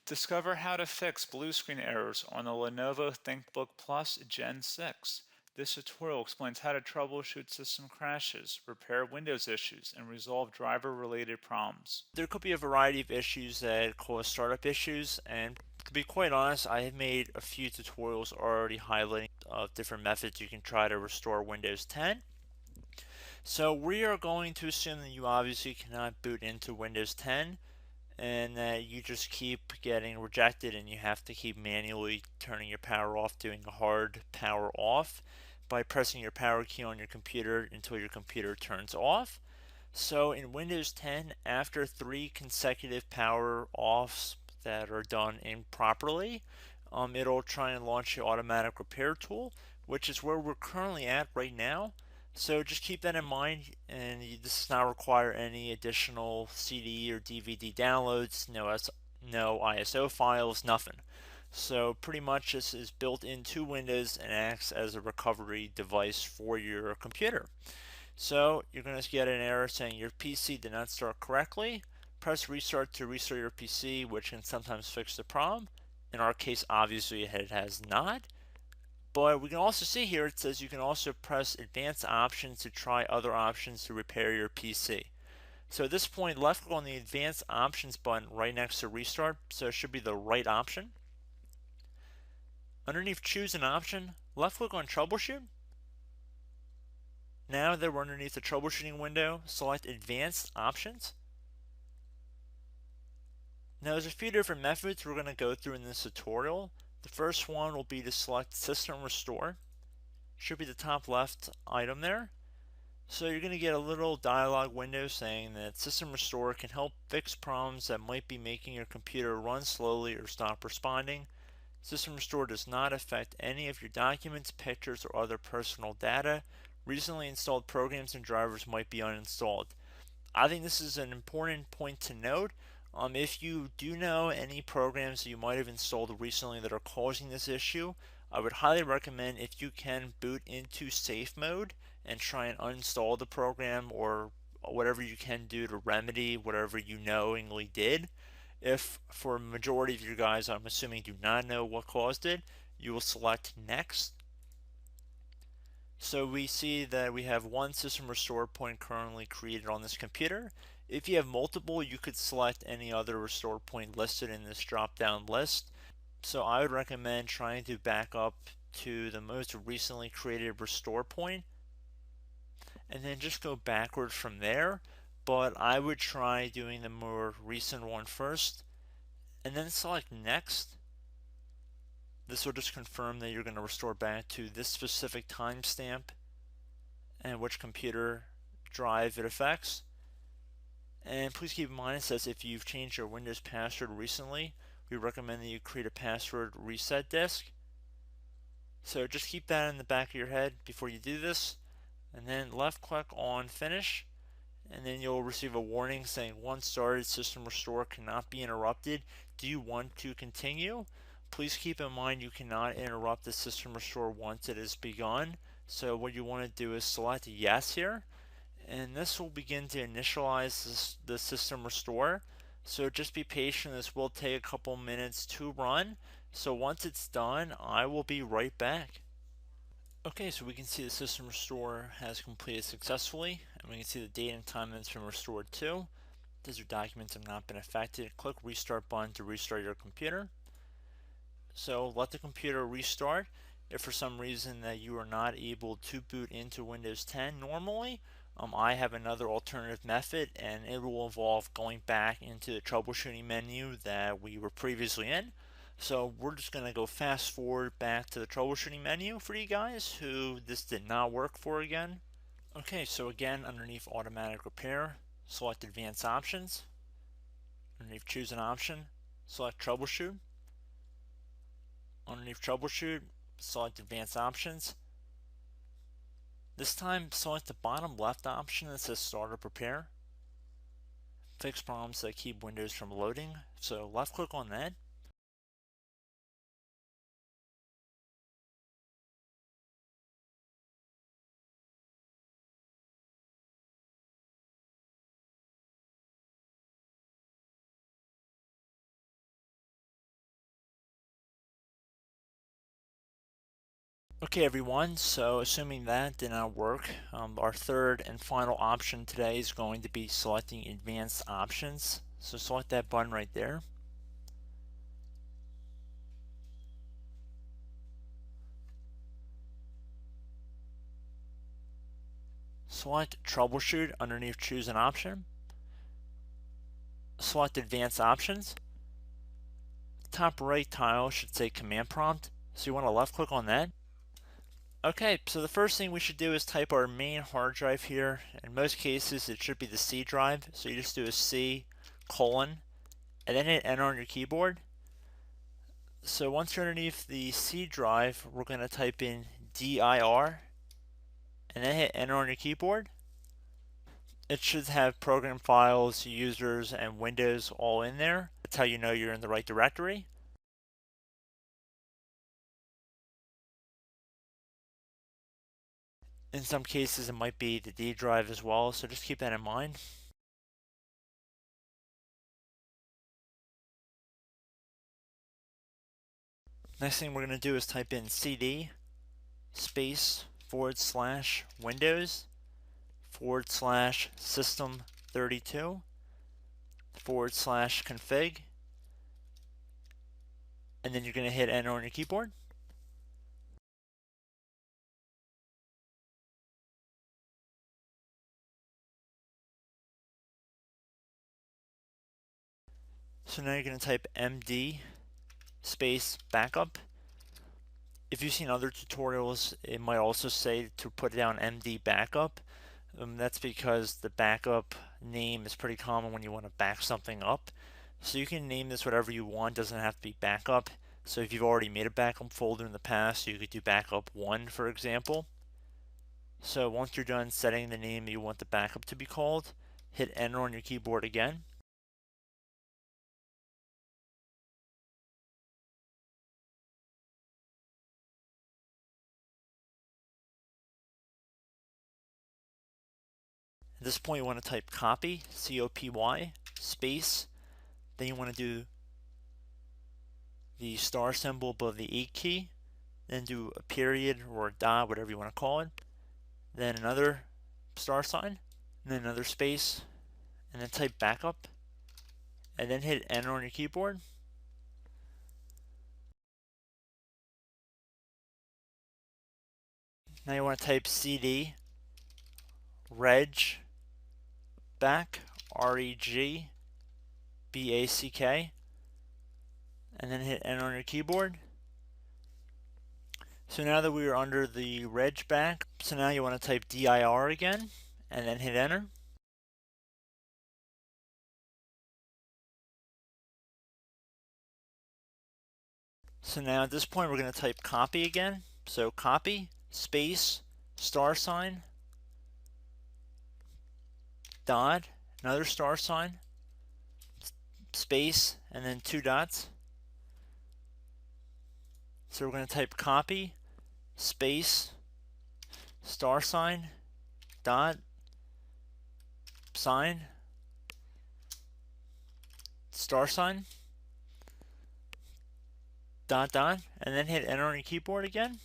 Discover how to fix blue screen errors on the Lenovo ThinkBook Plus Gen 6. This tutorial explains how to troubleshoot system crashes, repair Windows issues, and resolve driver-related problems. There could be a variety of issues that cause startup issues, and to be quite honest, I have made a few tutorials already highlighting different methods you can try to restore Windows 10. So we are going to assume that you obviously cannot boot into Windows 10 and that you just keep getting rejected and you have to keep manually turning your power off, doing a hard power off by pressing your power key on your computer until your computer turns off. So in Windows 10, after 3 consecutive power offs that are done improperly, it'll try and launch the automatic repair tool, which is where we're currently at right now. So just keep that in mind, and this does not require any additional CD or DVD downloads, no ISO files, nothing. So pretty much this is built into Windows and acts as a recovery device for your computer. So you're going to get an error saying your PC did not start correctly. Press restart to restart your PC, which can sometimes fix the problem. In our case, obviously it has not. But we can also see here it says you can also press advanced options to try other options to repair your PC. So at this point, left click on the advanced options button right next to restart, so it should be the right option. Underneath choose an option, left click on troubleshoot. Now that we're underneath the troubleshooting window, select advanced options. Now there's a few different methods we're going to go through in this tutorial. The first one will be to select System Restore. Should be the top left item there. So you're going to get a little dialog window saying that System Restore can help fix problems that might be making your computer run slowly or stop responding. System Restore does not affect any of your documents, pictures, or other personal data. Recently installed programs and drivers might be uninstalled. I think this is an important point to note. If you do know any programs that you might have installed recently that are causing this issue, I would highly recommend if you can boot into safe mode and try and uninstall the program or whatever you can do to remedy whatever you knowingly did. If for a majority of you guys, I'm assuming do not know what caused it, you will select next. So we see that we have one system restore point currently created on this computer. If you have multiple, you could select any other restore point listed in this drop down list. So I would recommend trying to back up to the most recently created restore point and then just go backwards from there. But I would try doing the more recent one first and then select next. This will just confirm that you're going to restore back to this specific timestamp and which computer drive it affects. And please keep in mind it says if you've changed your Windows password recently, we recommend that you create a password reset disk. So just keep that in the back of your head before you do this, and then left click on finish, and then you'll receive a warning saying once started, system restore cannot be interrupted. Do you want to continue? Please keep in mind you cannot interrupt the system restore once it has begun. So what you want to do is select yes here, and this will begin to initialize the system restore. So just be patient, this will take a couple minutes to run. So once it's done, I will be right back. Okay, so we can see the system restore has completed successfully, and we can see the date and time that it's been restored to. These documents have not been affected. Click restart button to restart your computer. So let the computer restart. If for some reason that you are not able to boot into Windows 10 normally, I have another alternative method, and it will involve going back into the troubleshooting menu that we were previously in. So we're just going to go fast forward back to the troubleshooting menu for you guys who this did not work for again. Okay, so again, underneath automatic repair, select advanced options. Underneath choose an option, select troubleshoot. Underneath troubleshoot, select advanced options. This time, select the bottom left option that says Startup Repair. Fix problems that keep Windows from loading. So left click on that. Okay everyone, so assuming that did not work, our third and final option today is going to be selecting advanced options. So select that button right there. Select troubleshoot underneath choose an option. Select advanced options. Top right tile should say command prompt, so you want to left click on that. Okay, so the first thing we should do is type our main hard drive here. In most cases it should be the C drive, so you just do a C colon and then hit enter on your keyboard. So once you're underneath the C drive, we're going to type in dir and then hit enter on your keyboard. It should have program files, users, and Windows all in there. That's how you know you're in the right directory. In some cases, it might be the D drive as well, so just keep that in mind. Next thing we're going to do is type in cd space / Windows / system 32 / config, and then you're going to hit enter on your keyboard. So now you're going to type md space backup. If you've seen other tutorials, it might also say to put down md backup. That's because the backup name is pretty common when you want to back something up. So you can name this whatever you want, doesn't have to be backup. So if you've already made a backup folder in the past, you could do backup 1, for example. So once you're done setting the name you want the backup to be called, hit enter on your keyboard again. At this point, you want to type copy, C-O-P-Y, space. Then you want to do the star symbol above the 8 key. Then do a period or a dot, whatever you want to call it. Then another star sign, and then another space, and then type backup, and then hit enter on your keyboard. Now you want to type cd reg back, REG BACK, and then hit enter on your keyboard. So now that we are under the reg back, so now you want to type dir again, and then hit enter. So now at this point we're going to type copy again. So copy, space, star sign, dot, another star sign, space, and then 2 dots. So we're going to type copy, space, star sign, dot, sign, star sign, dot, dot, and then hit enter on your keyboard again.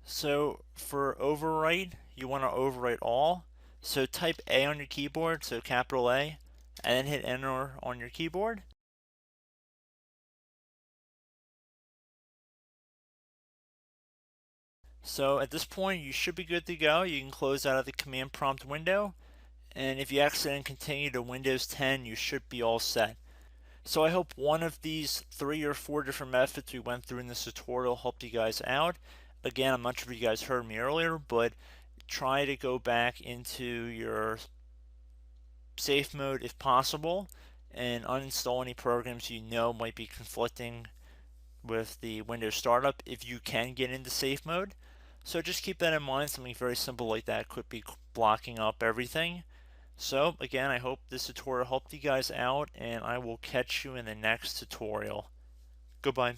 So for overwrite, you want to overwrite all. So type A on your keyboard, so capital A, and then hit enter on your keyboard. So at this point, you should be good to go. You can close out of the command prompt window. And if you accidentally continue to Windows 10, you should be all set. So I hope one of these 3 or 4 different methods we went through in this tutorial helped you guys out. Again, I'm not sure if you guys heard me earlier, but try to go back into your safe mode if possible and uninstall any programs you know might be conflicting with the Windows startup if you can get into safe mode. So just keep that in mind. Something very simple like that could be blocking up everything. So again, I hope this tutorial helped you guys out, and I will catch you in the next tutorial. Goodbye.